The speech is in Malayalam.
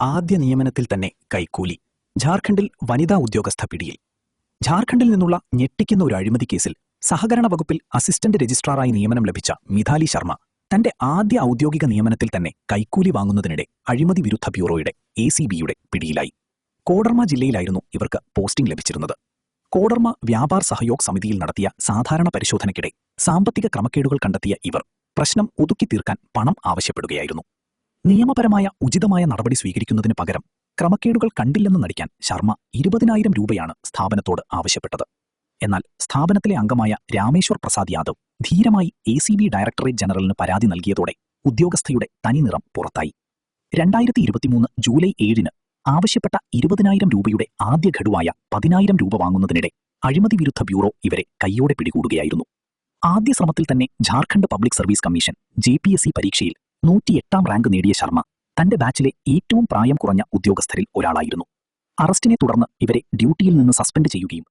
ആദ്യ നിയമനത്തിൽ തന്നെ കൈക്കൂലി. ഝാർഖണ്ഡിൽ വനിതാ ഉദ്യോഗസ്ഥ പിടിയിൽ. ഝാർഖണ്ഡിൽ നിന്നുള്ള ഞെട്ടിക്കുന്ന ഒരു അഴിമതി കേസിൽ സഹകരണ വകുപ്പിൽ അസിസ്റ്റന്റ് രജിസ്ട്രാറായി നിയമനം ലഭിച്ച മിഥാലി ശർമ്മ തന്റെ ആദ്യ ഔദ്യോഗിക നിയമനത്തിൽ തന്നെ കൈക്കൂലി വാങ്ങുന്നതിനിടെ അഴിമതി വിരുദ്ധ ബ്യൂറോയുടെ ACBയുടെ പിടിയിലായി. കോഡർമ ജില്ലയിലായിരുന്നു ഇവർക്ക് പോസ്റ്റിംഗ് ലഭിച്ചിരുന്നത്. കോഡർമ വ്യാപാർ സഹയോഗ് സമിതിയിൽ നടത്തിയ സാധാരണ പരിശോധനയ്ക്കിടെ സാമ്പത്തിക ക്രമക്കേടുകൾ കണ്ടെത്തിയ ഇവർ പ്രശ്നം ഒതുക്കി തീർക്കാൻ പണം ആവശ്യപ്പെടുകയായിരുന്നു. നിയമപരമായ ഉചിതമായ നടപടി സ്വീകരിക്കുന്നതിന് പകരം ക്രമക്കേടുകൾ കണ്ടില്ലെന്ന് നടിക്കാൻ ശർമ്മ 20,000 രൂപയാണ് സ്ഥാപനത്തോട് ആവശ്യപ്പെട്ടത്. എന്നാൽ സ്ഥാപനത്തിലെ അംഗമായ രാമേശ്വർ പ്രസാദ് യാദവ് ധീരമായി ACB ഡയറക്ടറേറ്റ് ജനറലിന് പരാതി നൽകിയതോടെ ഉദ്യോഗസ്ഥയുടെ തനിനിറം പുറത്തായി. 2023 ജൂലൈ 7-ന് ആവശ്യപ്പെട്ട 20,000 രൂപയുടെ ആദ്യ ഘടുവായ 10,000 രൂപ വാങ്ങുന്നതിനിടെ അഴിമതി വിരുദ്ധ ബ്യൂറോ ഇവരെ കൈയോടെ പിടികൂടുകയായിരുന്നു. ആദ്യ ശ്രമത്തിൽ തന്നെ Jharkhand public service commission JPSC പരീക്ഷയിൽ 108ാം റാങ്ക് നേടിയ ശർമ്മ തന്റെ ബാച്ചിലെ ഏറ്റവും പ്രായം കുറഞ്ഞ ഉദ്യോഗസ്ഥരിൽ ഒരാളായിരുന്നു. അറസ്റ്റിനെ തുടർന്ന് ഇവരെ ഡ്യൂട്ടിയിൽ നിന്ന് സസ്പെൻഡ് ചെയ്യുകയും